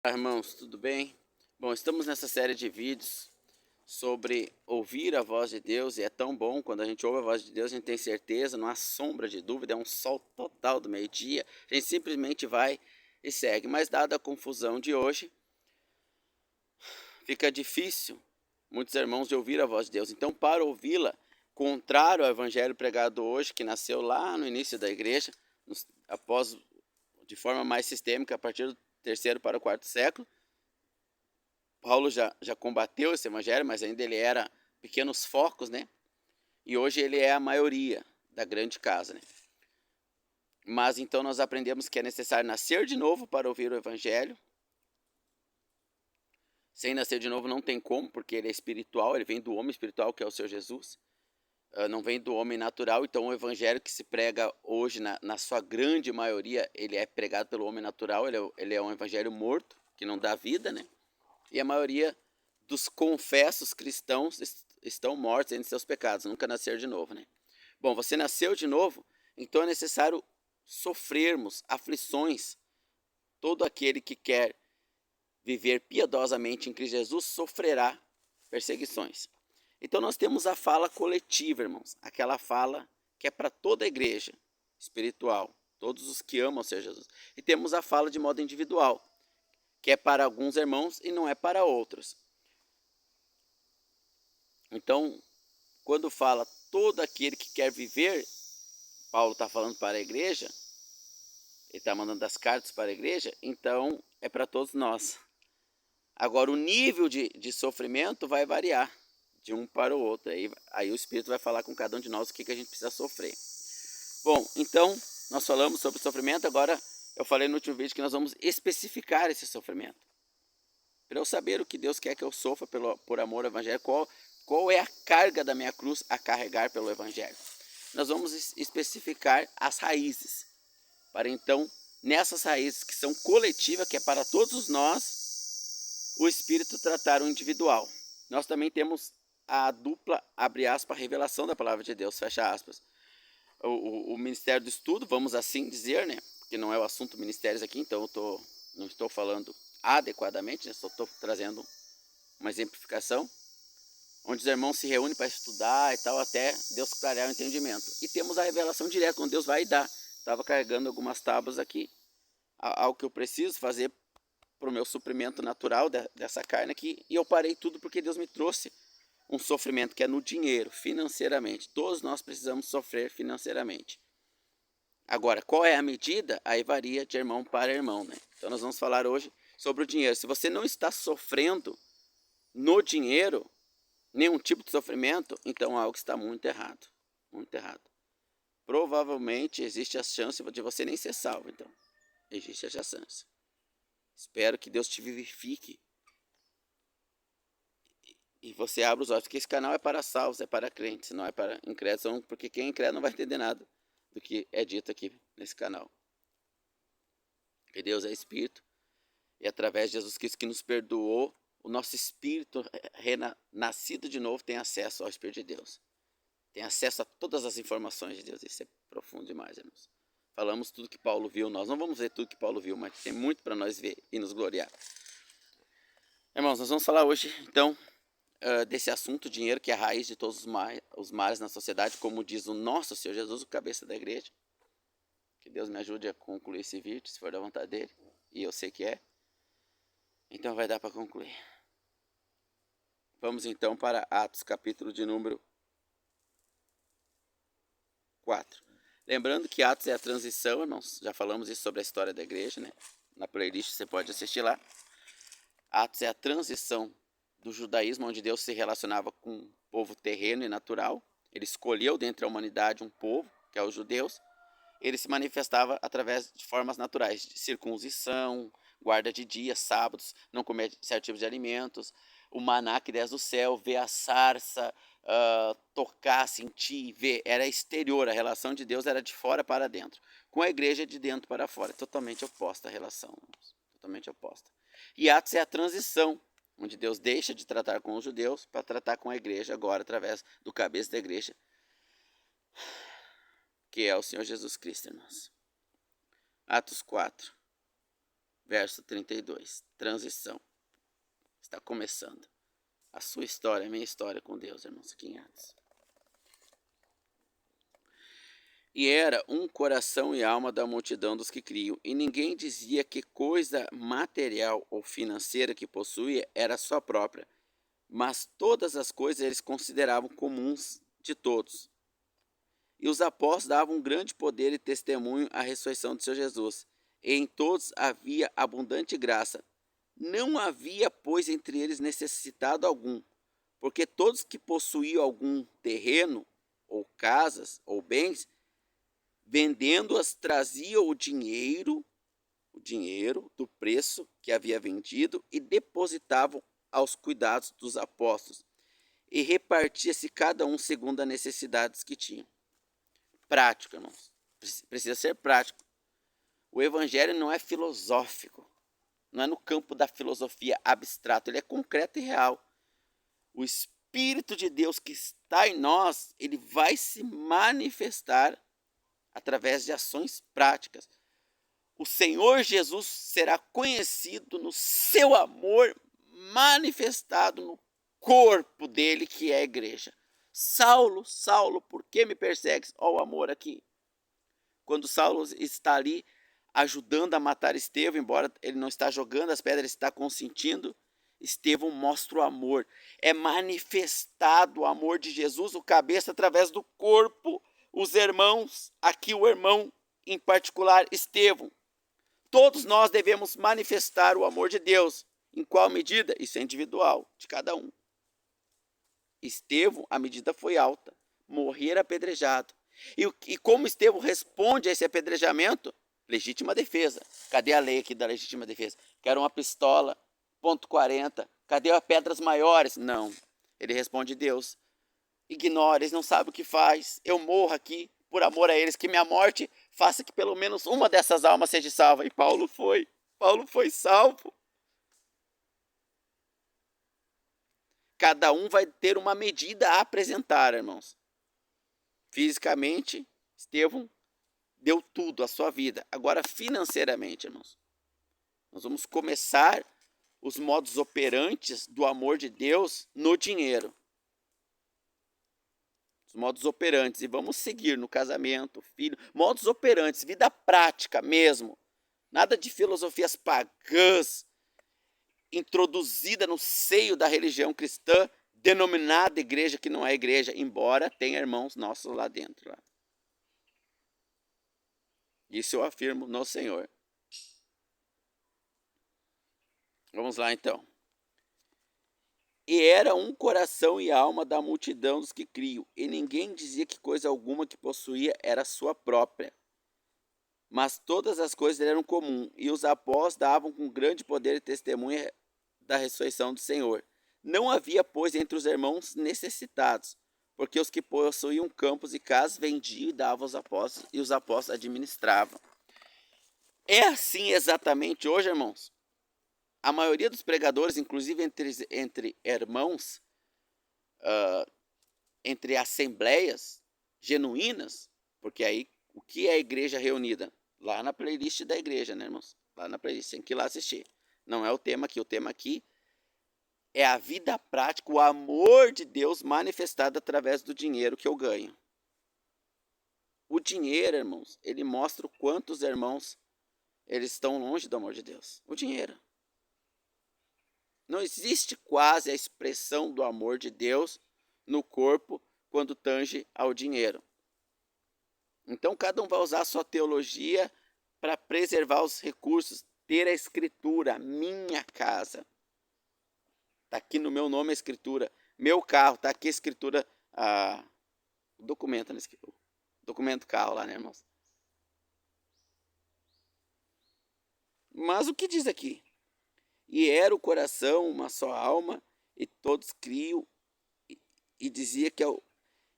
Olá, irmãos, tudo bem? Bom, estamos nessa série de vídeos sobre ouvir a voz de Deus, e é tão bom quando a gente ouve a voz de Deus, a gente tem certeza, não há sombra de dúvida, é um sol total do meio-dia, a gente simplesmente vai e segue. Mas dada a confusão de hoje, fica difícil muitos irmãos de ouvir a voz de Deus. Então, para ouvi-la, contrário ao evangelho pregado hoje, que nasceu lá no início da igreja, após, de forma mais sistêmica, a partir do terceiro para o quarto século, Paulo já combateu esse evangelho, mas ainda ele era pequenos focos, né? E hoje ele é a maioria da grande casa, né? Mas então nós aprendemos que é necessário nascer de novo para ouvir o evangelho. Sem nascer de novo não tem como, porque ele é espiritual, ele vem do homem espiritual, que é o Senhor Jesus. Não vem do homem natural, então o evangelho que se prega hoje, na sua grande maioria, ele é pregado pelo homem natural, ele é um evangelho morto, que não dá vida, né? E a maioria dos confessos cristãos estão mortos em seus pecados, nunca nasceram de novo, né? Bom, você nasceu de novo, então é necessário sofrermos aflições. Todo aquele que quer viver piedosamente em Cristo Jesus sofrerá perseguições. Então nós temos a fala coletiva, irmãos, aquela fala que é para toda a igreja espiritual, todos os que amam o Senhor Jesus. E temos a fala de modo individual, que é para alguns irmãos e não é para outros. Então, quando fala todo aquele que quer viver, Paulo está falando para a igreja, ele está mandando as cartas para a igreja, então é para todos nós. Agora, o nível de sofrimento vai variar de um para o outro. Aí o Espírito vai falar com cada um de nós o que a gente precisa sofrer. Bom, então, nós falamos sobre sofrimento, agora eu falei no último vídeo que nós vamos especificar esse sofrimento. Para eu saber o que Deus quer que eu sofra por amor ao Evangelho, qual é a carga da minha cruz a carregar pelo Evangelho. Nós vamos especificar as raízes, para então, nessas raízes que são coletivas, que é para todos nós, o Espírito tratar o individual. Nós também temos a dupla, abre aspas, revelação da palavra de Deus, fecha aspas. O ministério do estudo, vamos assim dizer, né? Porque não é o assunto ministérios aqui, então não estou falando adequadamente, né? Só estou trazendo uma exemplificação, onde os irmãos se reúnem para estudar e tal, até Deus clarear o entendimento. E temos a revelação direta, quando Deus vai dar. Estava carregando algumas tábuas aqui, algo que eu preciso fazer para o meu suprimento natural dessa carne aqui, e eu parei tudo porque Deus me trouxe um sofrimento que é no dinheiro, financeiramente. Todos nós precisamos sofrer financeiramente. Agora, qual é a medida? Aí varia de irmão para irmão, né? Então nós vamos falar hoje sobre o dinheiro. Se você não está sofrendo no dinheiro, nenhum tipo de sofrimento, então algo está muito errado. Muito errado. Provavelmente existe a chance de você nem ser salvo, então. Existe essa chance. Espero que Deus te vivifique e você abra os olhos, porque esse canal é para salvos, é para crentes, não é para incrédulos, porque quem é incrédulo não vai entender nada do que é dito aqui nesse canal. Porque Deus é Espírito, e através de Jesus Cristo que nos perdoou, o nosso espírito renascido de novo tem acesso ao Espírito de Deus. Tem acesso a todas as informações de Deus. Isso é profundo demais, irmãos. Falamos tudo que Paulo viu. Nós não vamos ver tudo que Paulo viu, mas tem muito para nós ver e nos gloriar. Irmãos, nós vamos falar hoje, então, desse assunto, dinheiro, que é a raiz de todos os males na sociedade, como diz o nosso Senhor Jesus, o cabeça da igreja. Que Deus me ajude a concluir esse vídeo, se for da vontade dele. E eu sei que é. Então vai dar para concluir. Vamos então para Atos, capítulo de número 4. Lembrando que Atos é a transição, nós já falamos isso sobre a história da igreja, né? Na playlist você pode assistir lá. Atos é a transição do judaísmo, onde Deus se relacionava com um povo terreno e natural. Ele escolheu dentre a humanidade um povo, que é os judeus. Ele se manifestava através de formas naturais, de circuncisão, guarda de dias, sábados, não comer certo tipo de alimentos, o maná que desce do céu, ver a sarça, tocar, sentir, ver, era exterior, a relação de Deus era de fora para dentro. Com a igreja é de dentro para fora, totalmente oposta a relação, totalmente oposta. E Atos é a transição, onde Deus deixa de tratar com os judeus para tratar com a igreja agora, através do cabeça da igreja, que é o Senhor Jesus Cristo, irmãos. Atos 4. verso 32. Transição. Está começando. A sua história, a minha história com Deus, irmãos, aqui em Atos. E era um coração e alma da multidão dos que criam, e ninguém dizia que coisa material ou financeira que possuía era sua própria, mas todas as coisas eles consideravam comuns de todos. E os apóstolos davam um grande poder e testemunho à ressurreição de seu Jesus, e em todos havia abundante graça. Não havia, pois, entre eles necessitado algum, porque todos que possuíam algum terreno, ou casas, ou bens, vendendo-as, traziam o dinheiro do preço que havia vendido e depositavam aos cuidados dos apóstolos. E repartia-se cada um segundo as necessidades que tinha. Prático, irmãos. Precisa ser prático. O evangelho não é filosófico. Não é no campo da filosofia abstrata. Ele é concreto e real. O Espírito de Deus que está em nós, ele vai se manifestar através de ações práticas. O Senhor Jesus será conhecido no seu amor manifestado no corpo dele, que é a igreja. Saulo, Saulo, por que me persegues? Olha o amor aqui. Quando Saulo está ali ajudando a matar Estevão, embora ele não está jogando as pedras, ele está consentindo, Estevão mostra o amor. É manifestado o amor de Jesus, o cabeça, através do corpo. Os irmãos, aqui o irmão em particular, Estevão. Todos nós devemos manifestar o amor de Deus. Em qual medida? Isso é individual, de cada um. Estevão, a medida foi alta. Morrer apedrejado. E como Estevão responde a esse apedrejamento? Legítima defesa. Cadê a lei aqui da legítima defesa? Quero uma pistola, .40. Cadê as pedras maiores? Não. Ele responde: Deus, ignora, eles não sabem o que faz. Eu morro aqui por amor a eles, que minha morte faça que pelo menos uma dessas almas seja salva. E Paulo foi salvo. Cada um vai ter uma medida a apresentar, irmãos. Fisicamente, Estevão deu tudo, a sua vida. Agora, financeiramente, irmãos, nós vamos começar os modos operantes do amor de Deus no dinheiro. Os modos operantes. E vamos seguir no casamento, filho. Modos operantes, vida prática mesmo. Nada de filosofias pagãs, introduzida no seio da religião cristã, denominada igreja que não é igreja, embora tenha irmãos nossos lá dentro. Lá. Isso eu afirmo no Senhor. Vamos lá então. E era um coração e alma da multidão dos que criam, e ninguém dizia que coisa alguma que possuía era sua própria, mas todas as coisas eram comum, e os apóstolos davam com grande poder e testemunha da ressurreição do Senhor. Não havia, pois, entre os irmãos necessitados, porque os que possuíam campos e casas vendiam e davam aos apóstolos, e os apóstolos administravam. É assim exatamente hoje, irmãos? A maioria dos pregadores, inclusive entre irmãos, entre assembleias genuínas, porque aí o que é a igreja reunida? Lá na playlist da igreja, né, irmãos? Lá na playlist, tem que ir lá assistir. Não é o tema aqui é a vida prática, o amor de Deus manifestado através do dinheiro que eu ganho. O dinheiro, irmãos, ele mostra o quanto os irmãos eles estão longe do amor de Deus. O dinheiro. Não existe quase a expressão do amor de Deus no corpo quando tange ao dinheiro. Então, cada um vai usar a sua teologia para preservar os recursos, ter a escritura, minha casa. Está aqui no meu nome a escritura. Meu carro, está aqui a escritura, o documento, né? Documento carro lá, né, irmãos? Mas o que diz aqui? E era o coração uma só alma, e todos criam, e dizia que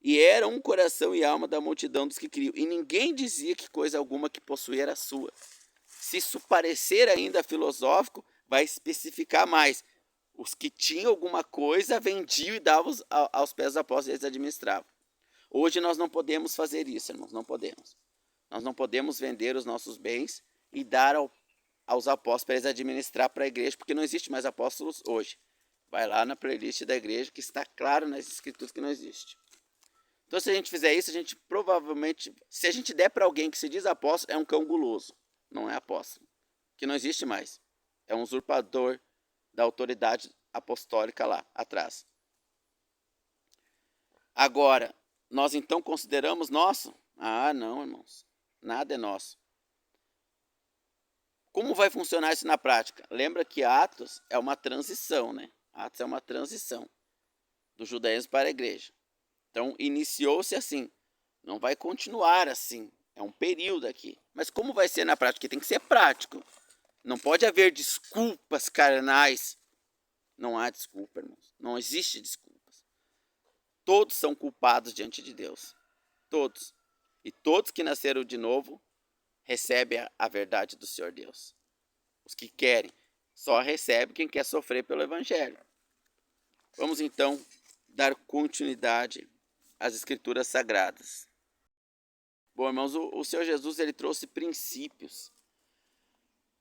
e era um coração e alma da multidão dos que criam, e ninguém dizia que coisa alguma que possuía era sua. Se isso parecer ainda filosófico, vai especificar mais. Os que tinham alguma coisa vendiam e davam aos pés dos apóstolos, e eles administravam. Hoje nós não podemos fazer isso, irmãos, não podemos. Nós não podemos vender os nossos bens e dar aos apóstolos para eles administrar para a igreja, porque não existe mais apóstolos hoje. Vai lá na playlist da igreja que está claro nas escrituras que não existe. Então, se a gente fizer isso, a gente provavelmente, se a gente der para alguém que se diz apóstolo, é um cão guloso, não é apóstolo, que não existe mais. É um usurpador da autoridade apostólica lá atrás. Agora, nós então consideramos nosso? Ah, não, irmãos, nada é nosso. Como vai funcionar isso na prática? Lembra que Atos é uma transição, né? Atos é uma transição do judaísmo para a igreja. Então, iniciou-se assim. Não vai continuar assim. É um período aqui. Mas como vai ser na prática? Tem que ser prático. Não pode haver desculpas carnais. Não há desculpa, irmãos. Não existe desculpas. Todos são culpados diante de Deus. Todos. E todos que nasceram de novo recebem a verdade do Senhor Deus. Os que querem. Só recebe quem quer sofrer pelo Evangelho. Vamos então dar continuidade às Escrituras Sagradas. Bom, irmãos, o Senhor Jesus ele trouxe princípios.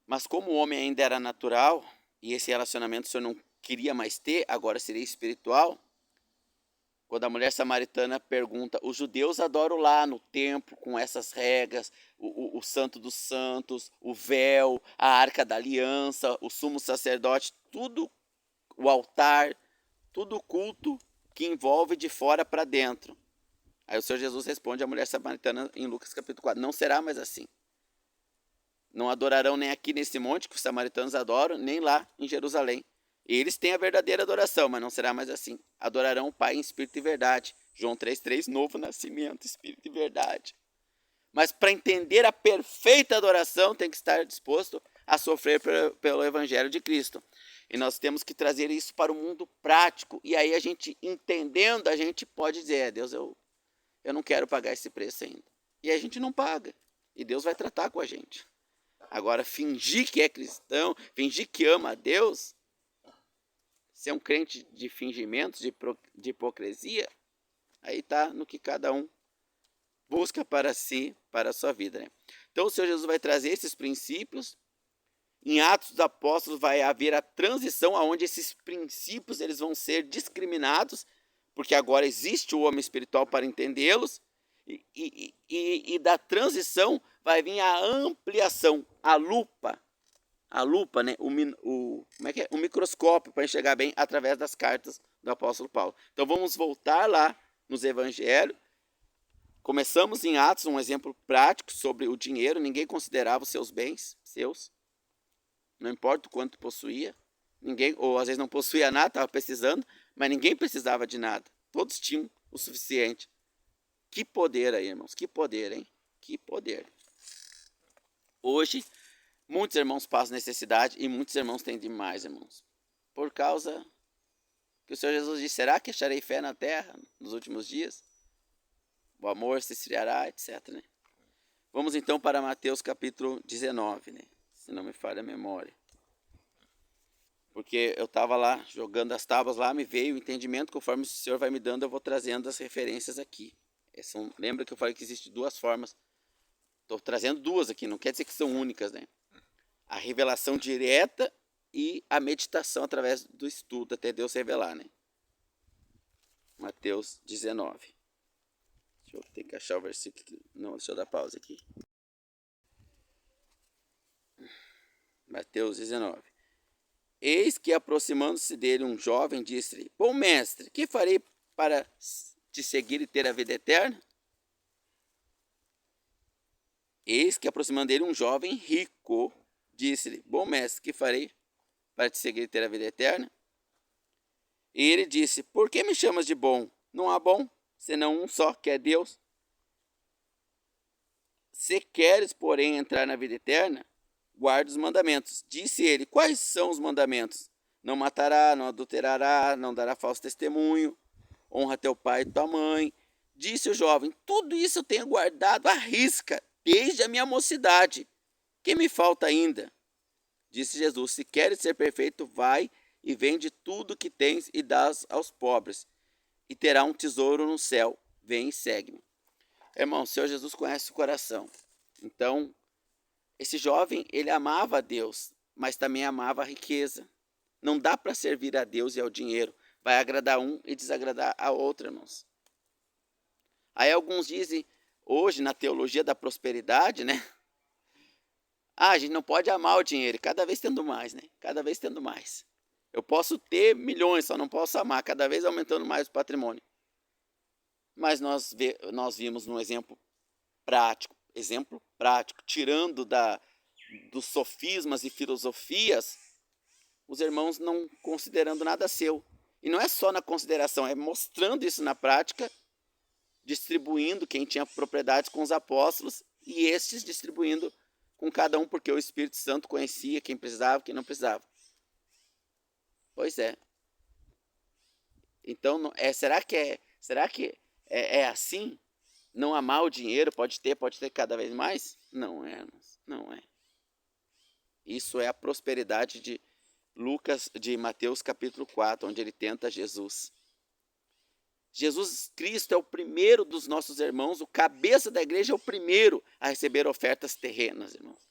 Mas como o homem ainda era natural, e esse relacionamento o Senhor não queria mais ter, agora seria espiritual, quando a mulher samaritana pergunta, os judeus adoram lá no templo com essas regras, o santo dos santos, o véu, a arca da aliança, o sumo sacerdote, tudo, o altar, tudo o culto que envolve de fora para dentro. Aí o Senhor Jesus responde à mulher samaritana em Lucas capítulo 4, não será mais assim. Não adorarão nem aqui nesse monte que os samaritanos adoram, nem lá em Jerusalém. Eles têm a verdadeira adoração, mas não será mais assim. Adorarão o Pai em espírito e verdade. João 3,3, novo nascimento, espírito e verdade. Mas para entender a perfeita adoração, tem que estar disposto a sofrer pelo Evangelho de Cristo. E nós temos que trazer isso para o mundo prático. E aí a gente, entendendo, a gente pode dizer, Deus, eu não quero pagar esse preço ainda. E a gente não paga. E Deus vai tratar com a gente. Agora, fingir que é cristão, fingir que ama a Deus, ser um crente de fingimentos, de hipocrisia, aí está no que cada um busca para si, para a sua vida. Né? Então o Senhor Jesus vai trazer esses princípios. Em Atos dos Apóstolos vai haver a transição onde esses princípios eles vão ser discriminados, porque agora existe o homem espiritual para entendê-los, e da transição vai vir a ampliação, a lupa, né? Como é que é? O microscópio para enxergar bem através das cartas do apóstolo Paulo. Então vamos voltar lá nos evangelhos. Começamos em Atos, um exemplo prático sobre o dinheiro. Ninguém considerava os seus bens, seus. Não importa o quanto possuía. Ninguém, ou às vezes não possuía nada, estava precisando, mas ninguém precisava de nada. Todos tinham o suficiente. Que poder aí, irmãos. Que poder, hein? Que poder. Hoje, muitos irmãos passam necessidade e muitos irmãos têm demais, irmãos. Por causa que o Senhor Jesus disse, será que acharei fé na terra nos últimos dias? O amor se esfriará, etc. Né? Vamos então para Mateus capítulo 19, né? Se não me falha a memória. Porque eu estava lá jogando as tábuas lá, me veio o entendimento, conforme o Senhor vai me dando, eu vou trazendo as referências aqui. Lembra que eu falei que existem duas formas? Estou trazendo duas aqui, não quer dizer que são únicas, né? A revelação direta e a meditação através do estudo, até Deus revelar, né? Mateus 19. Deixa eu ter que achar o versículo. Não, deixa eu dar pausa aqui. Mateus 19. Eis que aproximando-se dele um jovem, disse-lhe, bom mestre, que farei para te seguir e ter a vida eterna? Eis que aproximando dele um jovem rico, disse-lhe, bom mestre, que farei para te seguir e ter a vida eterna? E ele disse, por que me chamas de bom? Não há bom, senão um só, que é Deus. Se queres, porém, entrar na vida eterna, guarda os mandamentos. Disse ele, quais são os mandamentos? Não matará, não adulterará, não dará falso testemunho, honra teu pai e tua mãe. Disse o jovem, tudo isso eu tenho guardado à risca, desde a minha mocidade. Que me falta ainda? Disse Jesus, se queres ser perfeito, vai e vende tudo que tens e dás aos pobres, e terá um tesouro no céu. Vem e segue-me. Irmão, o Senhor Jesus conhece o coração. Então, esse jovem, ele amava a Deus, mas também amava a riqueza. Não dá para servir a Deus e ao dinheiro. Vai agradar um e desagradar a outro, irmãos. Aí alguns dizem, hoje, na teologia da prosperidade, né? Ah, a gente não pode amar o dinheiro, cada vez tendo mais, né? Cada vez tendo mais. Eu posso ter milhões, só não posso amar, cada vez aumentando mais o patrimônio. Mas nós vimos num exemplo prático, tirando dos sofismas e filosofias, os irmãos não considerando nada seu. E não é só na consideração, é mostrando isso na prática, distribuindo quem tinha propriedades com os apóstolos e estes distribuindo com cada um, porque o Espírito Santo conhecia quem precisava e quem não precisava. Pois é. Então, será que é assim? Não amar o dinheiro, pode ter cada vez mais? Não é, irmãos, não é. Isso é a prosperidade de Mateus capítulo 4, onde ele tenta Jesus. Jesus Cristo é o primeiro dos nossos irmãos, o cabeça da igreja é o primeiro a receber ofertas terrenas, irmãos.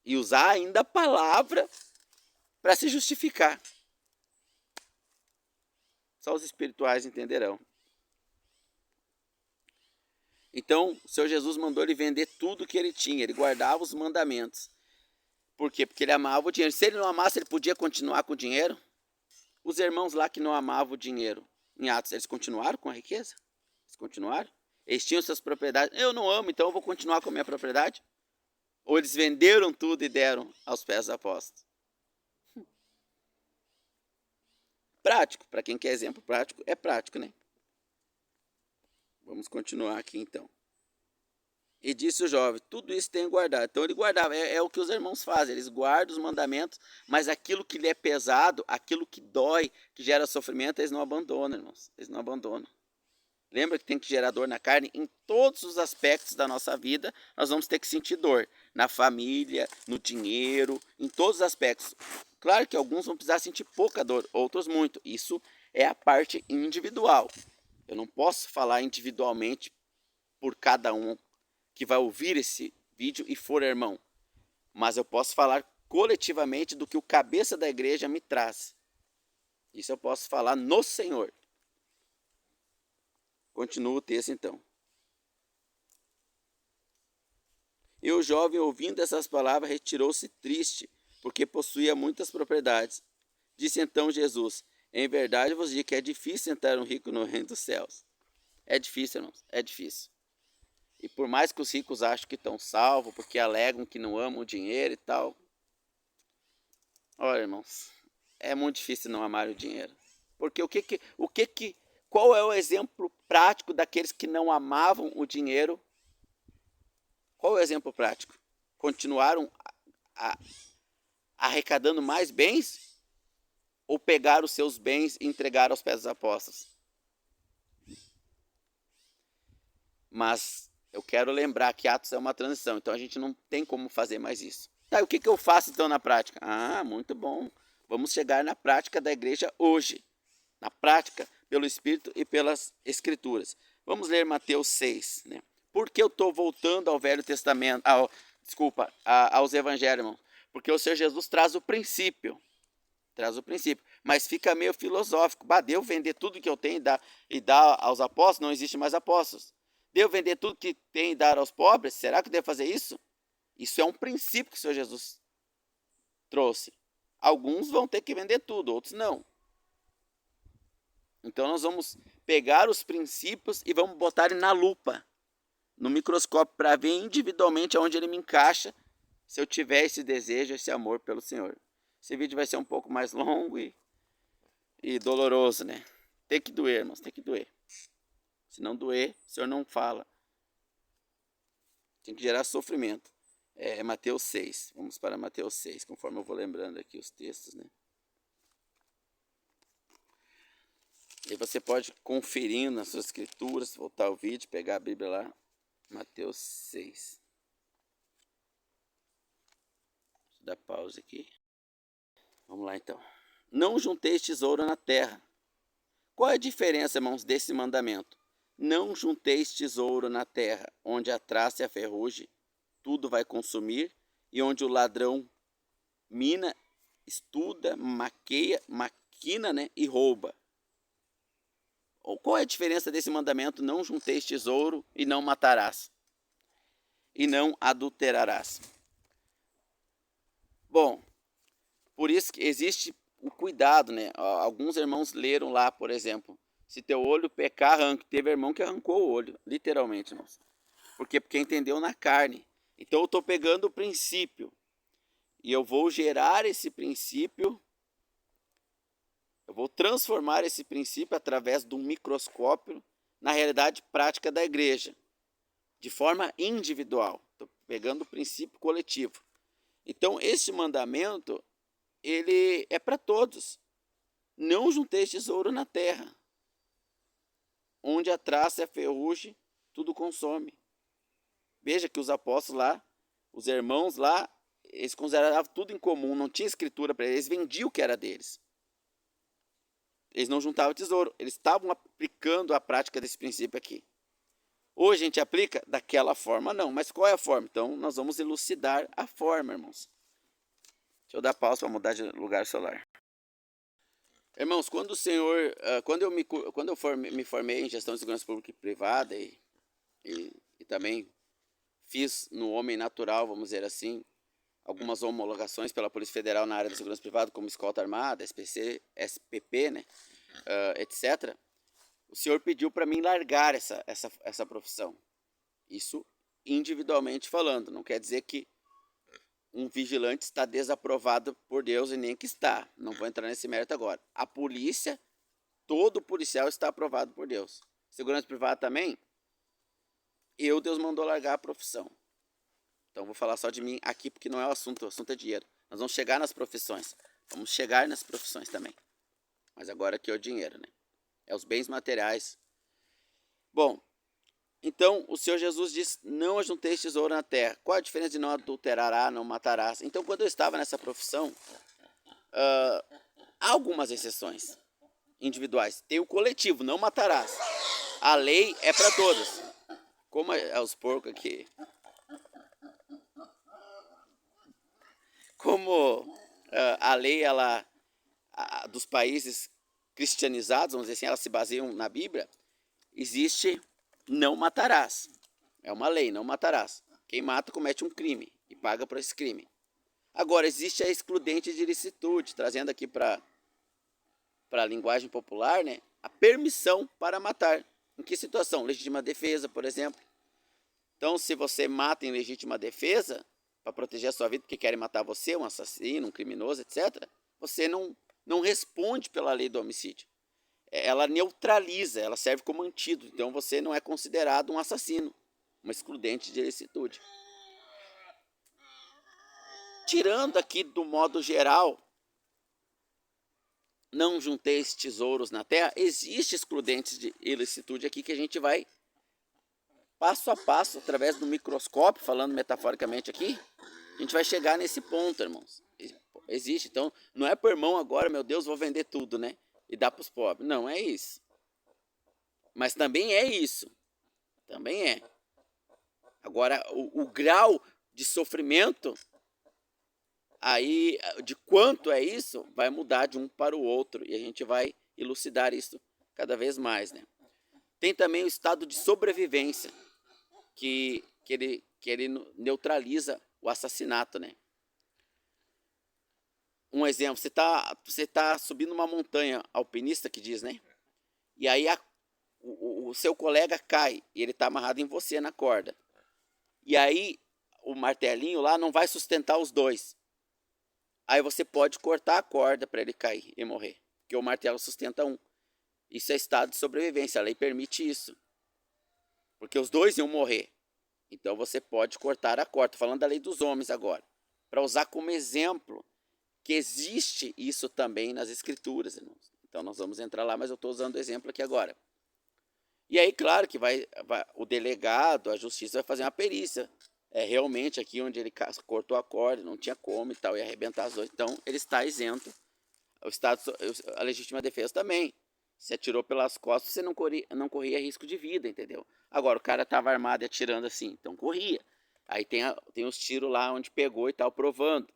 E usar ainda a palavra para se justificar. Só os espirituais entenderão. Então, o Senhor Jesus mandou ele vender tudo que ele tinha, ele guardava os mandamentos. Por quê? Porque ele amava o dinheiro. Se ele não amasse, ele podia continuar com o dinheiro? Os irmãos lá que não amavam o dinheiro, em Atos, eles continuaram com a riqueza? Eles continuaram? Eles tinham suas propriedades. Eu não amo, então eu vou continuar com a minha propriedade? Ou eles venderam tudo e deram aos pés dos apóstolos? Prático, para quem quer exemplo prático, é prático, né? Vamos continuar aqui então. E disse o jovem, tudo isso tenho guardado. Então ele guardava, é o que os irmãos fazem, eles guardam os mandamentos, mas aquilo que lhe é pesado, aquilo que dói, que gera sofrimento, eles não abandonam, irmãos. Eles não abandonam. Lembra que tem que gerar dor na carne? Em todos os aspectos da nossa vida, nós vamos ter que sentir dor. Na família, no dinheiro, em todos os aspectos. Claro que alguns vão precisar sentir pouca dor, outros muito. Isso é a parte individual. Eu não posso falar individualmente por cada um que vai ouvir esse vídeo e for irmão. Mas eu posso falar coletivamente do que o cabeça da igreja me traz. Isso eu posso falar no Senhor. Continua o texto então. E o jovem, ouvindo essas palavras, retirou-se triste, porque possuía muitas propriedades. Disse então Jesus, em verdade vos digo que é difícil entrar um rico no reino dos céus. É difícil, irmãos, é difícil. E por mais que os ricos achem que estão salvos, porque alegam que não amam o dinheiro e tal. Olha, irmãos, é muito difícil não amar o dinheiro. Porque qual é o exemplo prático daqueles que não amavam o dinheiro? Qual é o exemplo prático? Continuaram arrecadando mais bens? Ou pegaram os seus bens e entregaram aos pés dos apóstolos? Mas eu quero lembrar que Atos é uma transição, então a gente não tem como fazer mais isso. Tá, o que eu faço então na prática? Ah, muito bom. Vamos chegar na prática da igreja hoje. Na prática, pelo Espírito e pelas Escrituras. Vamos ler Mateus 6, né? Por que eu estou voltando ao Velho Testamento, aos Evangelhos, irmão? Porque o Senhor Jesus traz o princípio. Mas fica meio filosófico. Deus vender tudo que eu tenho e dar aos apóstolos, não existe mais apóstolos. Devo vender tudo que tem e dar aos pobres? Será que eu devo fazer isso? Isso é um princípio que o Senhor Jesus trouxe. Alguns vão ter que vender tudo, outros não. Então nós vamos pegar os princípios e vamos botar ele na lupa, no microscópio, para ver individualmente aonde ele me encaixa, se eu tiver esse desejo, esse amor pelo Senhor. Esse vídeo vai ser um pouco mais longo e doloroso, né? Tem que doer, irmãos, tem que doer. Se não doer, o Senhor não fala. Tem que gerar sofrimento. É Mateus 6. Vamos para Mateus 6, conforme eu vou lembrando aqui os textos, né? E você pode conferir nas suas escrituras, voltar o vídeo, pegar a Bíblia lá. Mateus 6. Deixa eu dar pausa aqui. Vamos lá então. Não junteis tesouro na terra. Qual é a diferença, irmãos, desse mandamento? Não junteis tesouro na terra, onde a traça e a ferrugem tudo vai consumir, e onde o ladrão mina, estuda, maquina, né, e rouba. Qual é a diferença desse mandamento? Não junteis tesouro e não matarás. E não adulterarás. Bom, por isso que existe o cuidado, né? Alguns irmãos leram lá, por exemplo, se teu olho pecar, arranque. Teve irmão que arrancou o olho, literalmente, irmãos. Por quê? Porque entendeu na carne. Então eu estou pegando o princípio e eu vou gerar esse princípio, eu vou transformar esse princípio através do microscópio na realidade prática da igreja, de forma individual. Estou pegando o princípio coletivo. Então esse mandamento, ele é para todos. Não junteis tesouro na terra, onde a traça e a ferrugem tudo consome. Veja que os apóstolos lá, os irmãos lá, eles consideravam tudo em comum, não tinha escritura para eles, eles vendiam o que era deles. Eles não juntavam tesouro, eles estavam aplicando a prática desse princípio aqui. Hoje a gente aplica daquela forma, não, mas qual é a forma? Então nós vamos elucidar a forma, irmãos. Deixa eu dar pausa para mudar de lugar solar. Irmãos, quando o Senhor, quando eu me formei em gestão de segurança pública e privada e também fiz no homem natural, vamos dizer assim, algumas homologações pela Polícia Federal na área da segurança privada, como escolta armada, SPC, SPP, né, etc. O Senhor pediu para mim largar essa profissão. Isso individualmente falando, não quer dizer que um vigilante está desaprovado por Deus e nem que está. Não vou entrar nesse mérito agora. A polícia, todo policial está aprovado por Deus. Segurança privada também, Deus mandou largar a profissão. Então vou falar só de mim aqui porque não é o assunto é dinheiro. Nós vamos chegar nas profissões. Vamos chegar nas profissões também. Mas agora aqui é o dinheiro, né? É os bens materiais. Bom, então o Senhor Jesus diz, não ajunteis tesouro na terra. Qual a diferença de não adulterarás, não matarás? Então quando eu estava nessa profissão, há algumas exceções individuais. Tem o coletivo, não matarás. A lei é para todos. Como é os porcos aqui. Como a lei dos países cristianizados, vamos dizer assim, elas se baseiam na Bíblia, existe não matarás. É uma lei, não matarás. Quem mata comete um crime e paga por esse crime. Agora, existe a excludente de ilicitude, trazendo aqui para a linguagem popular, né, a permissão para matar. Em que situação? Legítima defesa, por exemplo. Então, se você mata em legítima defesa, para proteger a sua vida, porque querem matar você, um assassino, um criminoso, etc., você não responde pela lei do homicídio. Ela neutraliza, ela serve como antídoto. Então, você não é considerado um assassino, uma excludente de ilicitude. Tirando aqui do modo geral, não junteis tesouros na terra, existe excludentes de ilicitude aqui que a gente vai passo a passo, através do microscópio, falando metaforicamente aqui, a gente vai chegar nesse ponto, irmãos. Existe, então, não é por irmão agora, meu Deus, vou vender tudo, né? E dar para os pobres. Não é isso. Mas também é isso. Também é. Agora, o grau de sofrimento, aí, de quanto é isso, vai mudar de um para o outro. E a gente vai elucidar isso cada vez mais, né? Tem também o estado de sobrevivência, que ele neutraliza o assassinato, né? Um exemplo, você tá subindo uma montanha, alpinista que diz, né? E aí o seu colega cai e ele está amarrado em você na corda. E aí o martelinho lá não vai sustentar os dois. Aí você pode cortar a corda para ele cair e morrer, porque o martelo sustenta um. Isso é estado de sobrevivência, a lei permite isso. Porque os dois iam morrer. Então você pode cortar a corda. Estou falando da lei dos homens agora. Para usar como exemplo que existe isso também nas escrituras, irmãos. Então nós vamos entrar lá, mas eu estou usando o exemplo aqui agora. E aí, claro que o delegado, a justiça vai fazer uma perícia. É realmente aqui onde ele cortou a corda, não tinha como e tal, ia arrebentar as duas. Então ele está isento. A legítima defesa também. Se atirou pelas costas, você não corria risco de vida, entendeu? Agora, o cara estava armado e atirando assim, então corria. Aí tem os tiros lá onde pegou e tal, provando.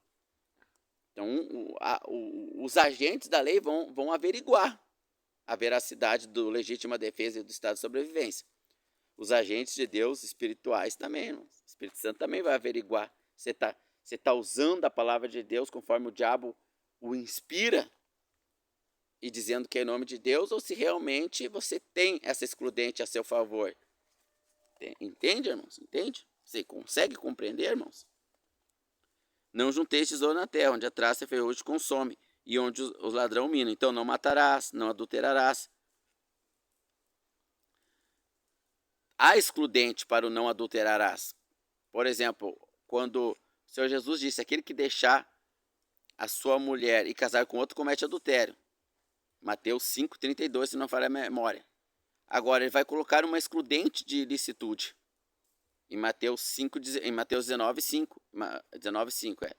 Então, os agentes da lei vão averiguar a veracidade do legítima defesa e do estado de sobrevivência. Os agentes de Deus espirituais também, irmãos. O Espírito Santo também vai averiguar. Você tá usando a palavra de Deus conforme o diabo o inspira e dizendo que é em nome de Deus, ou se realmente você tem essa excludente a seu favor. Entende, irmãos? Entende? Você consegue compreender, irmãos? Não junteis tesouro na terra, onde a traça e a ferrugem consome, e onde os ladrão mina. Então não matarás, não adulterarás. Há excludente para o não adulterarás. Por exemplo, quando o Senhor Jesus disse, aquele que deixar a sua mulher e casar com outro comete adultério. Mateus 5,32, se não falha a memória. Agora, ele vai colocar uma excludente de ilicitude. Em Mateus 19,5. 19,5 é.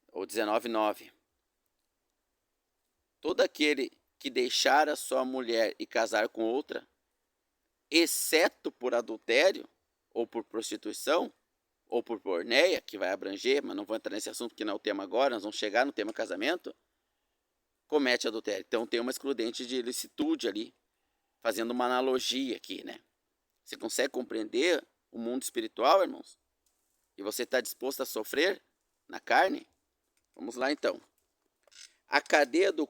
Ou 19,9. Todo aquele que deixar a sua mulher e casar com outra, exceto por adultério, ou por prostituição, ou por porneia, que vai abranger, mas não vou entrar nesse assunto que não é o tema agora, nós vamos chegar no tema casamento, comete adultério. Então tem uma excludente de ilicitude ali, fazendo uma analogia aqui, né? Você consegue compreender o mundo espiritual, irmãos? E você está disposto a sofrer na carne? Vamos lá então. A cadeia do...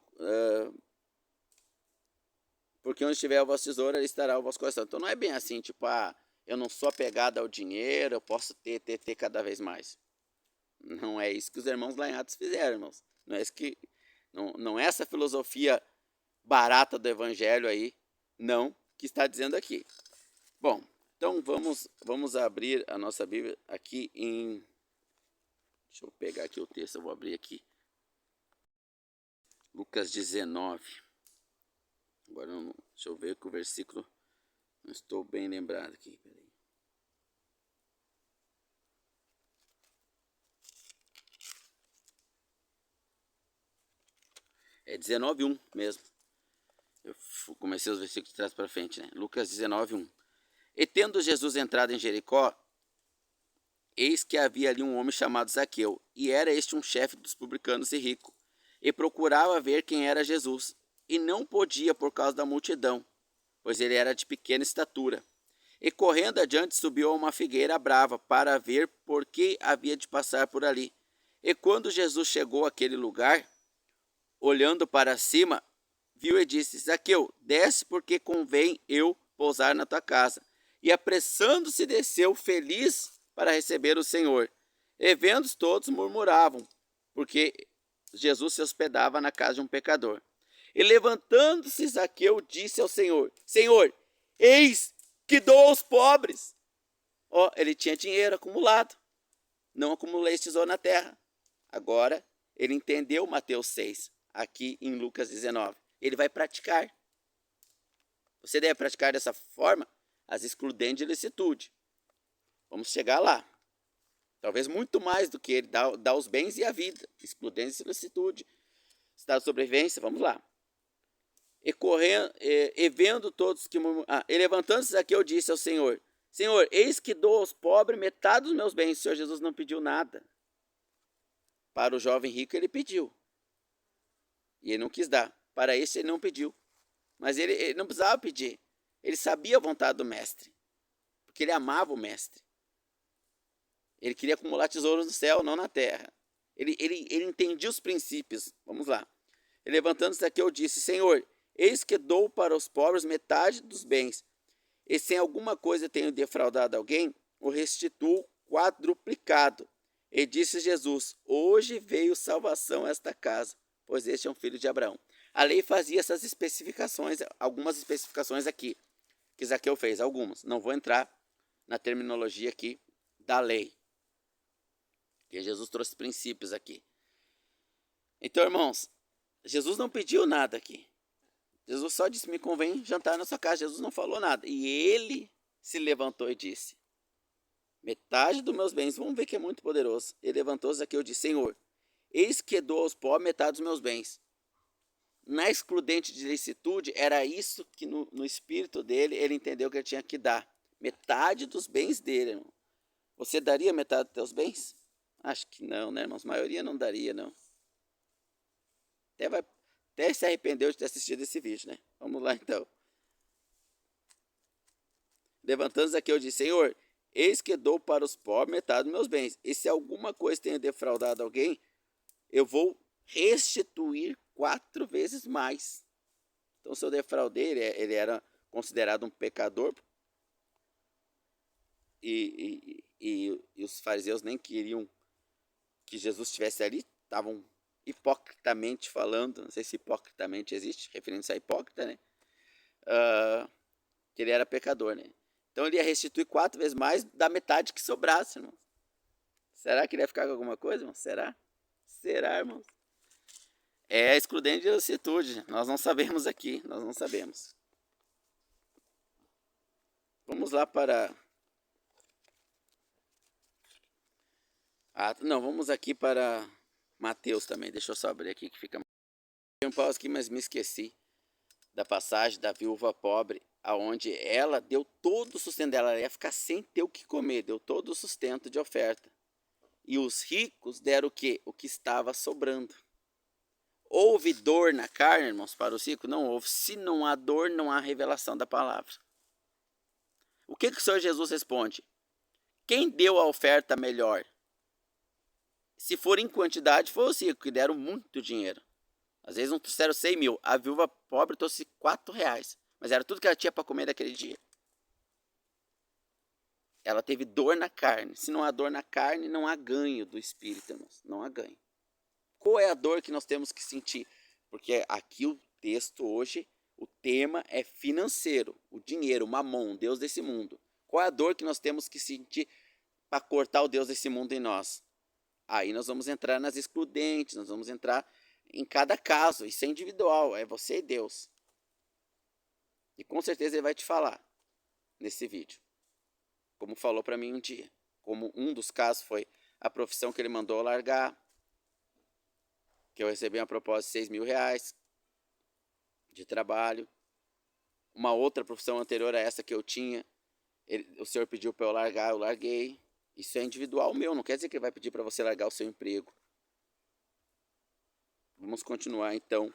porque onde estiver o vosso tesouro, ali estará o vosso coração. Então não é bem assim, tipo, eu não sou apegado ao dinheiro, eu posso ter cada vez mais. Não é isso que os irmãos lá em Atos fizeram, irmãos. Não é essa filosofia barata do evangelho aí, não, que está dizendo aqui. Bom, então vamos abrir a nossa Bíblia aqui em... Deixa eu pegar aqui o texto, eu vou abrir aqui. Lucas 19. Agora, deixa eu ver que o versículo... Não estou bem lembrado aqui, peraí. É 19:1 mesmo. Eu comecei os versículos de trás para frente, né? Lucas 19:1. E tendo Jesus entrado em Jericó, eis que havia ali um homem chamado Zaqueu, e era este um chefe dos publicanos e rico, e procurava ver quem era Jesus, e não podia por causa da multidão, pois ele era de pequena estatura. E correndo adiante subiu a uma figueira brava, para ver por que havia de passar por ali. E quando Jesus chegou àquele lugar, olhando para cima, viu e disse, Zaqueu, desce, porque convém eu pousar na tua casa. E apressando-se desceu, feliz para receber o Senhor. E vendo todos murmuravam, porque Jesus se hospedava na casa de um pecador. E levantando-se Zaqueu, disse ao Senhor, Senhor, eis que dou aos pobres. Ele tinha dinheiro acumulado, não acumulei tesouro na terra. Agora ele entendeu Mateus 6, aqui em Lucas 19. Ele vai praticar. Você deve praticar dessa forma as excludentes de ilicitude. Vamos chegar lá. Talvez muito mais do que ele dá os bens e a vida. Excludentes de ilicitude. Estado de sobrevivência, vamos lá. E vendo todos que... e levantando-se aqui, eu disse ao Senhor, Senhor, eis que dou aos pobres metade dos meus bens. O Senhor Jesus não pediu nada. Para o jovem rico ele pediu. E ele não quis dar. Para esse ele não pediu. Mas ele não precisava pedir. Ele sabia a vontade do mestre. Porque ele amava o mestre. Ele queria acumular tesouros no céu, não na terra. Ele entendia os princípios. Vamos lá. E levantando-se daqui, eu disse, Senhor, eis que dou para os pobres metade dos bens. E se em alguma coisa tenho defraudado alguém, o restituo quadruplicado. E disse Jesus, hoje veio salvação a esta casa, pois este é um filho de Abraão. A lei fazia essas especificações, algumas especificações aqui, que Zaqueu fez, algumas. Não vou entrar na terminologia aqui da lei, porque Jesus trouxe princípios aqui. Então, irmãos, Jesus não pediu nada aqui. Jesus só disse, me convém jantar na sua casa. Jesus não falou nada. E ele se levantou e disse, metade dos meus bens, vamos ver que é muito poderoso. Ele levantou-se aqui e disse, Senhor, eis que dou aos pobres metade dos meus bens. Na excludente de ilicitude, era isso que no espírito dele, ele entendeu que ele tinha que dar. Metade dos bens dele, irmão. Você daria metade dos teus bens? Acho que não, né, irmãos? A maioria não daria, não. Até se arrependeu de ter assistido esse vídeo, né? Vamos lá, então. Levantando-nos aqui, eu disse, Senhor, eis que dou para os pobres metade dos meus bens. E se alguma coisa tenha defraudado alguém, eu vou restituir 4 vezes mais. Então, se eu defraudei, ele era considerado um pecador. E os fariseus nem queriam que Jesus estivesse ali, estavam hipocritamente falando, não sei se hipocritamente existe, referência a hipócrita, né? Que ele era pecador, né? Então ele ia restituir 4 vezes mais da metade que sobrasse, irmão. Será que ele ia ficar com alguma coisa, irmão? Será? Será, irmão? É excludente de licitude. Nós não sabemos aqui, nós não sabemos. Vamos lá para... vamos aqui para Mateus também. Deixa eu só abrir aqui que fica... Tem um pausa aqui, mas me esqueci da passagem da viúva pobre, aonde ela deu todo o sustento dela, ela ia ficar sem ter o que comer, deu todo o sustento de oferta. E os ricos deram o quê? O que estava sobrando. Houve dor na carne, irmãos, para os ricos? Não houve. Se não há dor, não há revelação da palavra. O que o Senhor Jesus responde? Quem deu a oferta melhor? Se for em quantidade, foi os ricos, que deram muito dinheiro. Às vezes não trouxeram 100 mil. A viúva pobre trouxe 4 reais. Mas era tudo que ela tinha para comer naquele dia. Ela teve dor na carne. Se não há dor na carne, não há ganho do espírito, irmãos. Não há ganho. Qual é a dor que nós temos que sentir? Porque aqui o texto hoje, o tema é financeiro. O dinheiro, o mamon, Deus desse mundo. Qual é a dor que nós temos que sentir para cortar o Deus desse mundo em nós? Aí nós vamos entrar nas excludentes, nós vamos entrar em cada caso. Isso é individual, é você e Deus. E com certeza ele vai te falar nesse vídeo. Como falou para mim um dia. Como um dos casos foi a profissão que ele mandou largar. Que eu recebi uma proposta de 6 mil reais de trabalho. Uma outra profissão anterior a essa que eu tinha, o senhor pediu para eu largar, eu larguei. Isso é individual meu, não quer dizer que ele vai pedir para você largar o seu emprego. Vamos continuar então.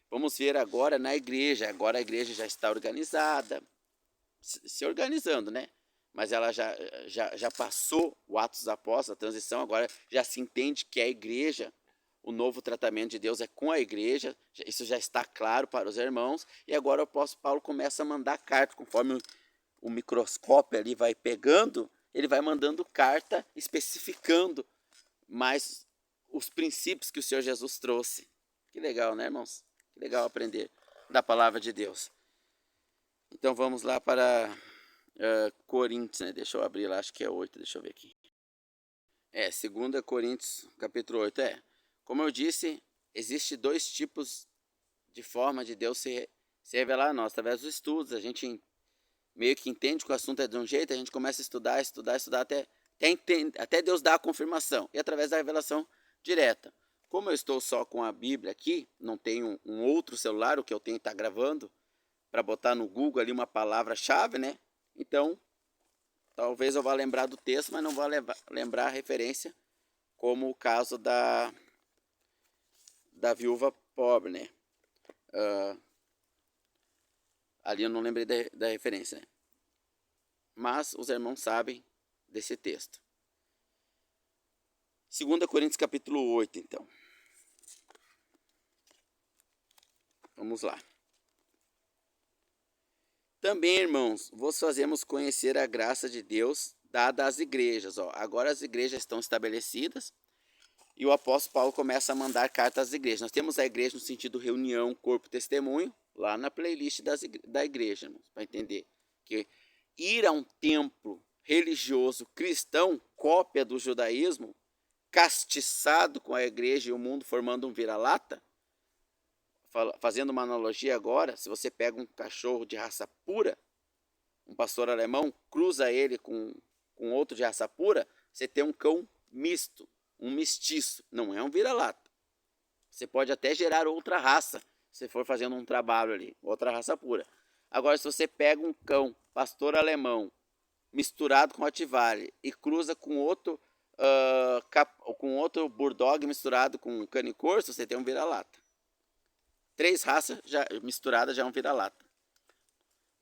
Vamos ver agora na igreja. Agora a igreja já está organizada, se organizando, né? Mas ela já passou o Atos dos Apóstolos, a transição, agora já se entende que a igreja, o novo tratamento de Deus é com a igreja, isso já está claro para os irmãos, e agora o apóstolo Paulo começa a mandar carta, conforme o microscópio ali vai pegando, ele vai mandando carta especificando mais os princípios que o Senhor Jesus trouxe. Que legal, né, irmãos? Que legal aprender da palavra de Deus. Então vamos lá para Coríntios, né? Deixa eu abrir lá, acho que é 8, deixa eu ver aqui. 2 Coríntios, capítulo 8. Como eu disse, existe 2 tipos de forma de Deus se revelar a nós. Através dos estudos, a gente meio que entende que o assunto é de um jeito, a gente começa a estudar, até Deus dar a confirmação. E através da revelação direta. Como eu estou só com a Bíblia aqui, não tenho um outro celular, o que eu tenho que estar gravando, para botar no Google ali uma palavra-chave, né? Então, talvez eu vá lembrar do texto, mas não vou lembrar a referência, como o caso da viúva pobre, né? Ali eu não lembrei da referência, né? Mas os irmãos sabem desse texto. 2 Coríntios capítulo 8, então. Vamos lá. Também, irmãos, vos fazemos conhecer a graça de Deus dada às igrejas. Agora as igrejas estão estabelecidas e o apóstolo Paulo começa a mandar cartas às igrejas. Nós temos a igreja no sentido reunião, corpo, testemunho, lá na playlist da igreja, irmãos, para entender que ir a um templo religioso cristão, cópia do judaísmo, castiçado com a igreja e o mundo formando um vira-lata, fazendo uma analogia agora, se você pega um cachorro de raça pura, um pastor alemão, cruza ele com outro de raça pura, você tem um cão misto, um mestiço, não é um vira-lata. Você pode até gerar outra raça, se for fazendo um trabalho ali, outra raça pura. Agora, se você pega um cão pastor alemão misturado com Rottweiler Valley e cruza com outro Bulldog misturado com cane corso, você tem um vira-lata. 3 raças misturadas já é um vira-lata.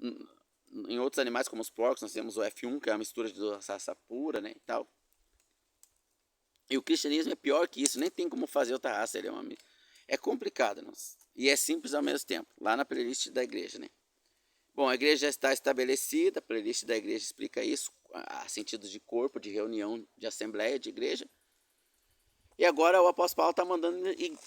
Em outros animais, como os porcos, nós temos o F1, que é uma mistura de raça pura, né, e tal. E o cristianismo é pior que isso, nem tem como fazer outra raça. É complicado, e é simples ao mesmo tempo, lá na playlist da igreja, né. Bom, a igreja já está estabelecida, a playlist da igreja explica isso, a sentido de corpo, de reunião, de assembleia, de igreja. E agora o apóstolo Paulo está mandando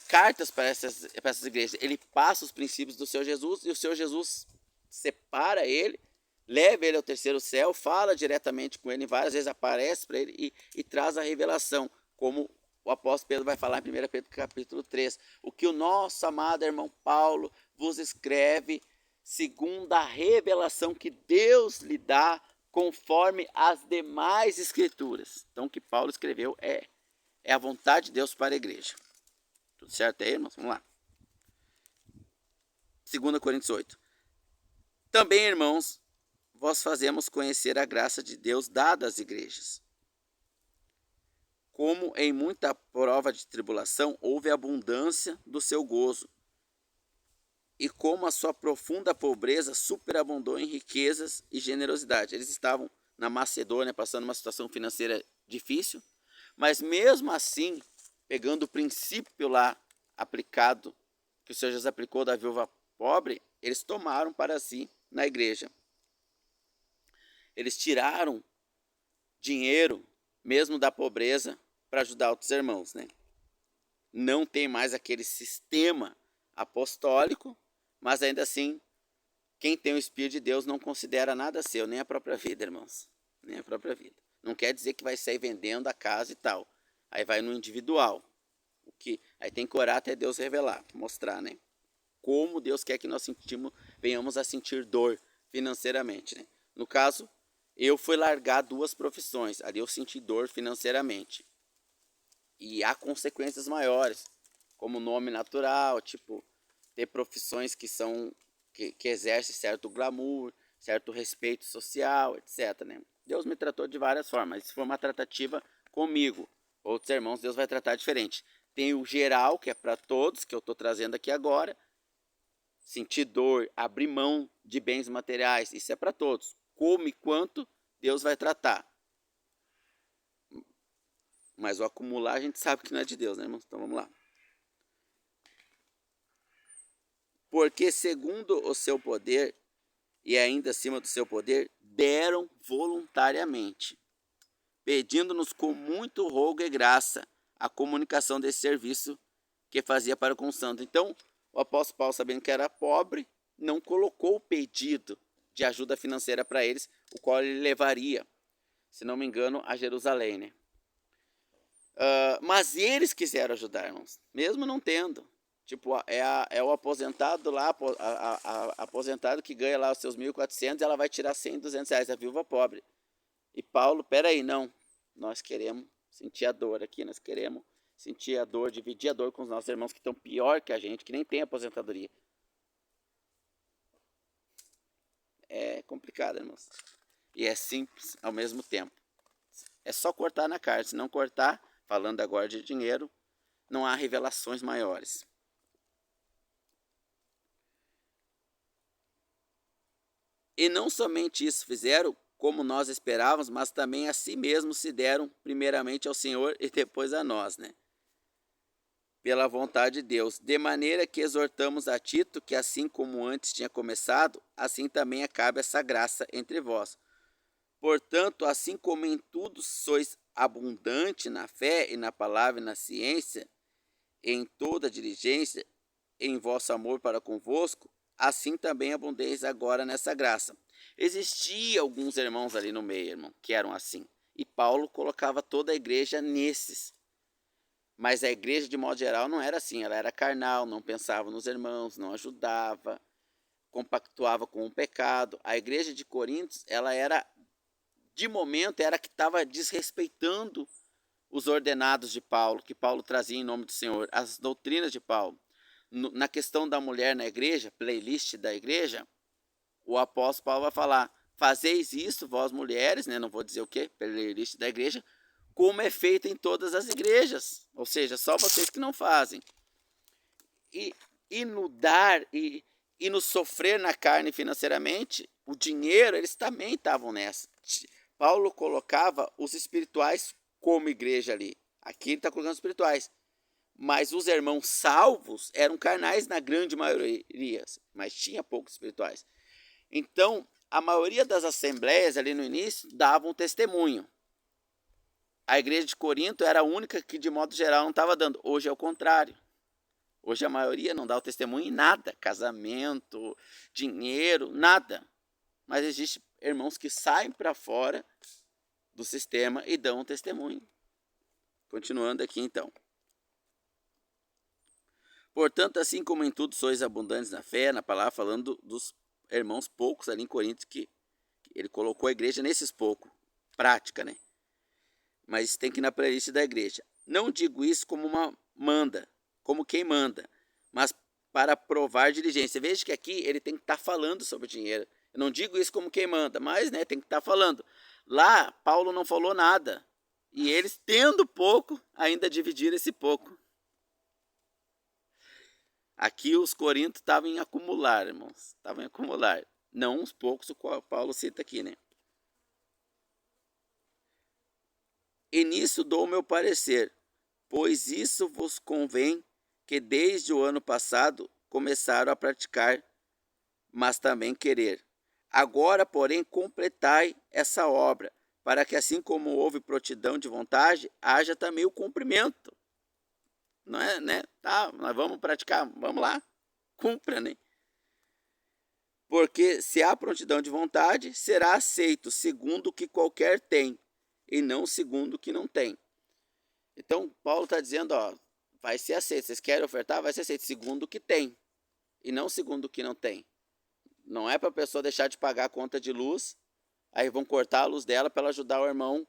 cartas para essas igrejas. Ele passa os princípios do Senhor Jesus, e o Senhor Jesus separa ele, leva ele ao terceiro céu, fala diretamente com ele, várias vezes aparece para ele e traz a revelação, como o apóstolo Pedro vai falar em 1 Pedro capítulo 3. O que o nosso amado irmão Paulo vos escreve segundo a revelação que Deus lhe dá conforme as demais escrituras. Então o que Paulo escreveu é a vontade de Deus para a igreja. Tudo certo aí, irmãos? Vamos lá. 2 Coríntios 8. Também, irmãos, vós fazemos conhecer a graça de Deus dada às igrejas. Como em muita prova de tribulação houve abundância do seu gozo, e como a sua profunda pobreza superabundou em riquezas e generosidade. Eles estavam na Macedônia passando uma situação financeira difícil, mas mesmo assim, pegando o princípio lá aplicado, que o Senhor Jesus aplicou da viúva pobre, eles tomaram para si na igreja. Eles tiraram dinheiro, mesmo da pobreza, para ajudar outros irmãos, né? Não tem mais aquele sistema apostólico, mas ainda assim, quem tem o Espírito de Deus não considera nada seu, nem a própria vida, irmãos. Nem a própria vida. Não quer dizer que vai sair vendendo a casa e tal. Aí vai no individual. Aí tem que orar até Deus revelar, mostrar, né? Como Deus quer que nós venhamos a sentir dor financeiramente, né? No caso, eu fui largar 2 profissões. Ali eu senti dor financeiramente. E há consequências maiores, como nome natural, tipo, ter profissões que exercem certo glamour, certo respeito social, etc, né? Deus me tratou de várias formas. Isso foi uma tratativa comigo. Outros irmãos, Deus vai tratar diferente. Tem o geral, que é para todos, que eu estou trazendo aqui agora. Sentir dor, abrir mão de bens materiais, isso é para todos. Como e quanto, Deus vai tratar. Mas o acumular a gente sabe que não é de Deus, né, irmãos? Então vamos lá. Porque segundo o seu poder, e ainda acima do seu poder, deram voluntariamente, pedindo-nos com muito rogo e graça a comunicação desse serviço que fazia para com o santo. Então, o apóstolo Paulo, sabendo que era pobre, não colocou o pedido de ajuda financeira para eles, o qual ele levaria, se não me engano, a Jerusalém, né? Mas eles quiseram ajudar, irmãos, mesmo não tendo. Tipo, é o aposentado lá, a aposentado que ganha lá os seus 1.400, ela vai tirar 100, 200 reais, a viúva pobre. E Paulo, peraí, não, nós queremos sentir a dor aqui, nós queremos sentir a dor, dividir a dor com os nossos irmãos que estão pior que a gente, que nem tem aposentadoria. É complicado, irmãos. E é simples ao mesmo tempo. É só cortar na carne, se não cortar, falando agora de dinheiro, não há revelações maiores. E não somente isso fizeram, como nós esperávamos, mas também a si mesmos se deram primeiramente ao Senhor e depois a nós, né? Pela vontade de Deus, de maneira que exortamos a Tito que assim como antes tinha começado, assim também acabe essa graça entre vós. Portanto, assim como em tudo sois abundante na fé e na palavra e na ciência, em toda diligência, em vosso amor para convosco, assim também abundeis agora nessa graça. Existia alguns irmãos ali no meio, irmão, que eram assim. E Paulo colocava toda a igreja nesses. Mas a igreja, de modo geral, não era assim. Ela era carnal, não pensava nos irmãos, não ajudava, compactuava com o pecado. A igreja de Coríntios, ela era, de momento, era que estava desrespeitando os ordenados de Paulo, que Paulo trazia em nome do Senhor, as doutrinas de Paulo. Na questão da mulher na igreja, playlist da igreja, o apóstolo Paulo vai falar, fazeis isso, vós mulheres, né? Não vou dizer o que, pela lista da igreja, como é feito em todas as igrejas. Ou seja, só vocês que não fazem. E no dar e no sofrer na carne financeiramente, o dinheiro, eles também estavam nessa. Paulo colocava os espirituais como igreja ali. Aqui ele está colocando os espirituais. Mas os irmãos salvos eram carnais na grande maioria, mas tinha poucos espirituais. Então, a maioria das assembleias ali no início davam testemunho. A igreja de Corinto era a única que, de modo geral, não estava dando. Hoje é o contrário. Hoje a maioria não dá o testemunho em nada. Casamento, dinheiro, nada. Mas existem irmãos que saem para fora do sistema e dão um testemunho. Continuando aqui então. Portanto, assim como em tudo sois abundantes na fé, na palavra, falando dos irmãos poucos ali em Corinto, que ele colocou a igreja nesses poucos. Prática, né? Mas tem que ir na playlist da igreja. Não digo isso como como quem manda, mas para provar diligência. Veja que aqui ele tem que estar falando sobre dinheiro. Eu não digo isso como quem manda, mas né, tem que estar falando. Lá, Paulo não falou nada. E eles, tendo pouco, ainda dividiram esse pouco. Aqui os coríntios estavam em acumular, irmãos. Estavam em acumular. Não uns poucos, o qual Paulo cita aqui, né? E nisso dou o meu parecer, pois isso vos convém que desde o ano passado começaram a praticar, mas também querer. Agora, porém, completai essa obra, para que assim como houve prontidão de vontade, haja também o cumprimento. Não é, né? Tá, nós vamos praticar, vamos lá, cumpra, né? Porque se há prontidão de vontade, será aceito segundo o que qualquer tem, e não segundo o que não tem. Então, Paulo está dizendo, ó, vai ser aceito. Vocês querem ofertar? Vai ser aceito segundo o que tem, e não segundo o que não tem. Não é para a pessoa deixar de pagar a conta de luz, aí vão cortar a luz dela para ela ajudar o irmão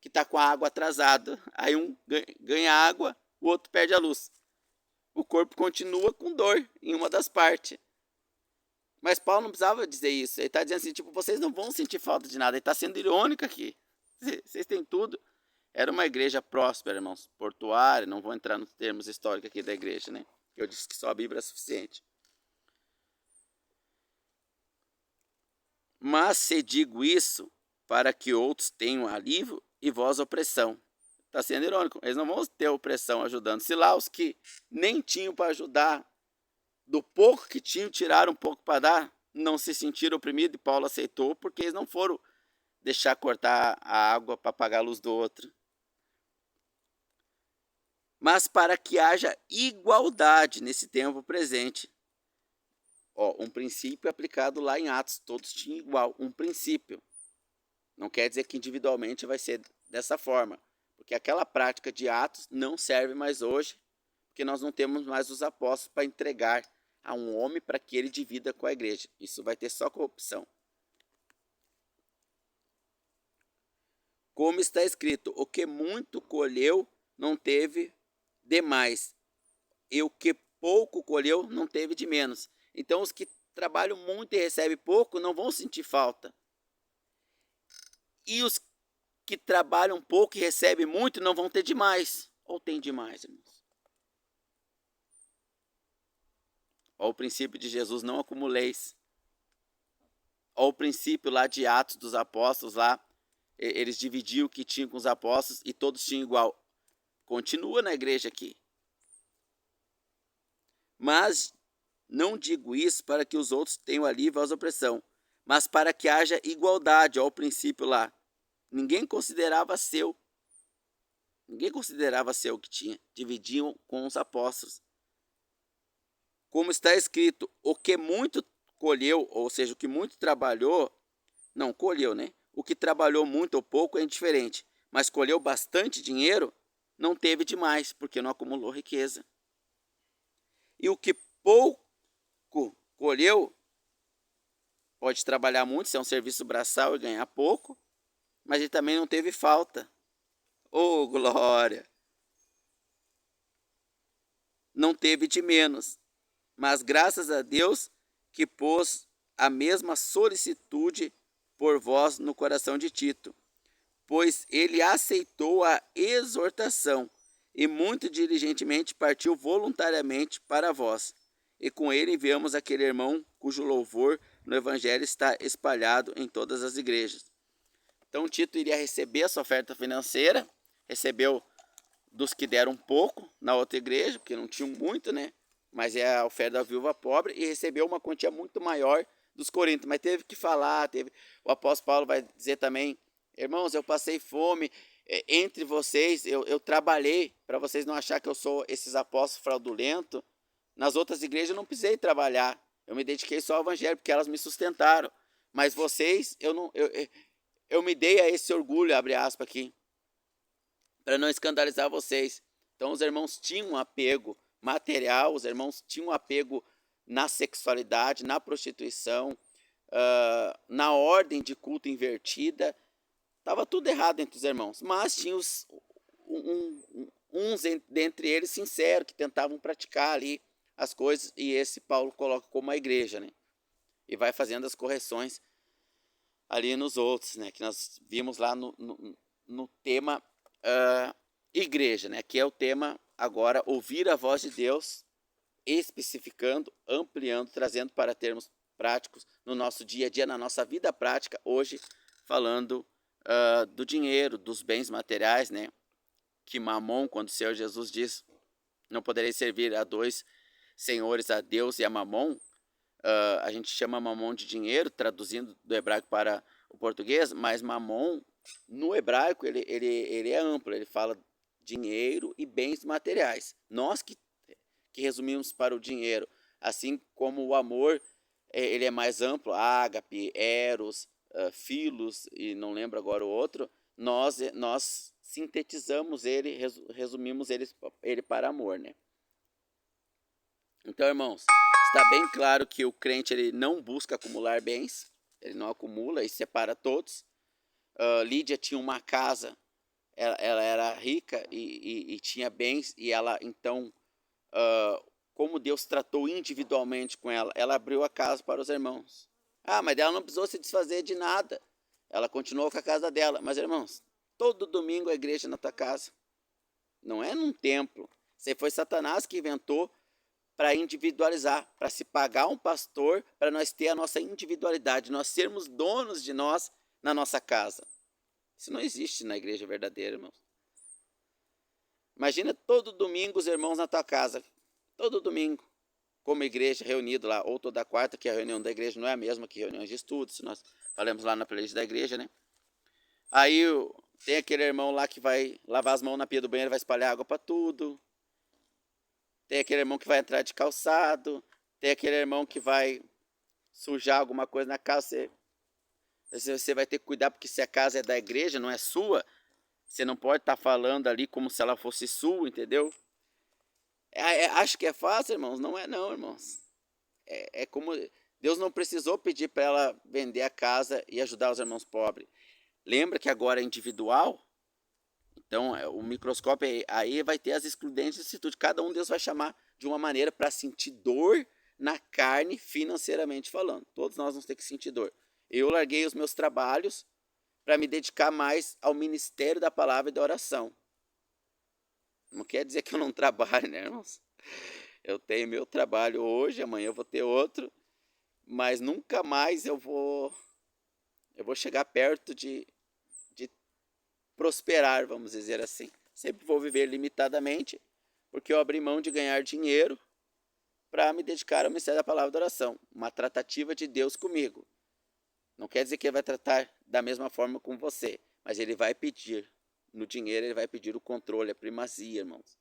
que está com a água atrasado. Aí um ganha água, o outro perde a luz. O corpo continua com dor em uma das partes. Mas Paulo não precisava dizer isso. Ele está dizendo assim, tipo, vocês não vão sentir falta de nada. Ele está sendo irônico aqui. Vocês têm tudo. Era uma igreja próspera, irmãos. Portuária, não vou entrar nos termos históricos aqui da igreja, né? Eu disse que só a Bíblia é suficiente. Mas se digo isso para que outros tenham alívio e vós opressão. Está sendo irônico. Eles não vão ter opressão ajudando. Se lá os que nem tinham para ajudar, do pouco que tinham, tiraram um pouco para dar, não se sentiram oprimidos, e Paulo aceitou, porque eles não foram deixar cortar a água para apagar a luz do outro. Mas para que haja igualdade nesse tempo presente. Ó, um princípio aplicado lá em Atos, todos tinham igual, um princípio. Não quer dizer que individualmente vai ser dessa forma, porque aquela prática de Atos não serve mais hoje, porque nós não temos mais os apóstolos para entregar a um homem para que ele divida com a igreja. Isso vai ter só corrupção. Como está escrito, o que muito colheu não teve demais, e o que pouco colheu não teve de menos. Então os que trabalham muito e recebem pouco não vão sentir falta. E os que trabalham pouco e recebem muito não vão ter demais. Ou tem demais, irmãos? Olha o princípio de Jesus, não acumuleis. Olha o princípio lá de Atos dos Apóstolos, lá eles dividiam o que tinham com os apóstolos e todos tinham igual. Continua na igreja aqui. Mas não digo isso para que os outros tenham alívio às opressão, mas para que haja igualdade. Olha o princípio lá. Ninguém considerava seu. Ninguém considerava seu o que tinha. Dividiam com os apóstolos. Como está escrito, o que muito colheu, ou seja, o que muito trabalhou, não colheu, né? O que trabalhou muito ou pouco é indiferente, mas colheu bastante dinheiro, não teve demais, porque não acumulou riqueza. E o que pouco colheu, pode trabalhar muito, se é um serviço braçal e ganhar pouco, mas ele também não teve falta. Oh, glória! Não teve de menos, mas graças a Deus que pôs a mesma solicitude por vós no coração de Tito, pois ele aceitou a exortação e muito diligentemente partiu voluntariamente para vós. E com ele enviamos aquele irmão cujo louvor no evangelho está espalhado em todas as igrejas. Então Tito iria receber essa oferta financeira, recebeu dos que deram pouco na outra igreja, porque não tinham muito, né? Mas é a oferta da viúva pobre, e recebeu uma quantia muito maior dos coríntios. Mas teve que falar, o apóstolo Paulo vai dizer também: irmãos, eu passei fome entre vocês, eu trabalhei, para vocês não acharem que eu sou esses apóstolos fraudulentos. Nas outras igrejas eu não precisei trabalhar, eu me dediquei só ao evangelho, porque elas me sustentaram. Mas vocês, eu me dei a esse orgulho, abre aspas aqui, para não escandalizar vocês. Então os irmãos tinham um apego material, os irmãos tinham um apego na sexualidade, na prostituição, na ordem de culto invertida. Estava tudo errado entre os irmãos, mas tinha uns dentre eles sinceros, que tentavam praticar ali as coisas, e esse Paulo coloca como a igreja, né? E vai fazendo as correções ali nos outros, né? Que nós vimos lá no tema igreja, né? Que é o tema agora, ouvir a voz de Deus, especificando, ampliando, trazendo para termos práticos no nosso dia a dia, na nossa vida prática, hoje falando do dinheiro, dos bens materiais, né? Que Mamon, quando o Senhor Jesus diz, não poderei servir a dois senhores, a Deus e a Mamon, a gente chama Mamon de dinheiro, traduzindo do hebraico para o português, mas Mamon, no hebraico, ele é amplo, ele fala dinheiro e bens materiais. Nós que resumimos para o dinheiro, assim como o amor, ele é mais amplo, ágape, eros, filos, e não lembro agora o outro, nós sintetizamos ele, resumimos ele para amor, né? Então, irmãos, está bem claro que o crente ele não busca acumular bens, ele não acumula e separa todos. Lídia tinha uma casa, ela era rica e tinha bens, e ela então, como Deus tratou individualmente com ela, ela abriu a casa para os irmãos. Mas ela não precisou se desfazer de nada, ela continuou com a casa dela. Mas, irmãos, todo domingo a igreja na tua casa, não é num templo. Isso foi Satanás que inventou para individualizar, para se pagar um pastor, para nós ter a nossa individualidade, nós sermos donos de nós na nossa casa. Isso não existe na igreja verdadeira, irmãos. Imagina todo domingo os irmãos na tua casa, todo domingo, como igreja, reunido lá, ou toda quarta, que a reunião da igreja não é a mesma que reuniões de estudos, nós falamos lá na playlist da igreja, né? Aí tem aquele irmão lá que vai lavar as mãos na pia do banheiro, vai espalhar água para tudo. Tem aquele irmão que vai entrar de calçado, tem aquele irmão que vai sujar alguma coisa na casa. Você vai ter que cuidar, porque se a casa é da igreja, não é sua, você não pode estar falando ali como se ela fosse sua, entendeu? Acho que é fácil, irmãos? Não é não, irmãos. É como Deus não precisou pedir para ela vender a casa e ajudar os irmãos pobres. Lembra que agora é individual? Então, o microscópio aí vai ter as excludentes de atitude. Cada um Deus vai chamar de uma maneira para sentir dor na carne, financeiramente falando. Todos nós vamos ter que sentir dor. Eu larguei os meus trabalhos para me dedicar mais ao ministério da palavra e da oração. Não quer dizer que eu não trabalho, né, irmãos? Eu tenho meu trabalho hoje, amanhã eu vou ter outro, mas nunca mais eu vou chegar perto de prosperar, vamos dizer assim. Sempre vou viver limitadamente, porque eu abri mão de ganhar dinheiro para me dedicar ao ministério da palavra da oração. Uma tratativa de Deus comigo. Não quer dizer que ele vai tratar da mesma forma com você, mas ele vai pedir. No dinheiro ele vai pedir o controle, a primazia, irmãos.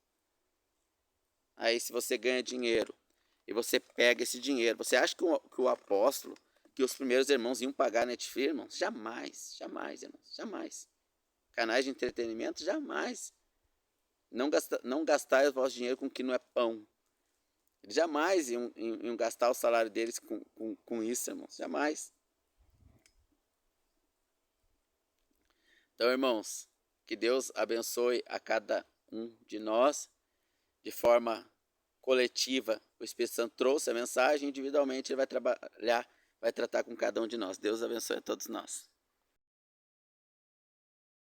Aí se você ganha dinheiro e você pega esse dinheiro, você acha que o apóstolo, que os primeiros irmãos iam pagar Netflix, irmãos? Jamais, jamais, irmãos, jamais. Canais de entretenimento, jamais. Não gastar o vosso dinheiro com o que não é pão. Eles jamais iam gastar o salário deles com isso, irmãos. Jamais. Então, irmãos, que Deus abençoe a cada um de nós. De forma coletiva, o Espírito Santo trouxe a mensagem, individualmente ele vai trabalhar, vai tratar com cada um de nós. Deus abençoe a todos nós.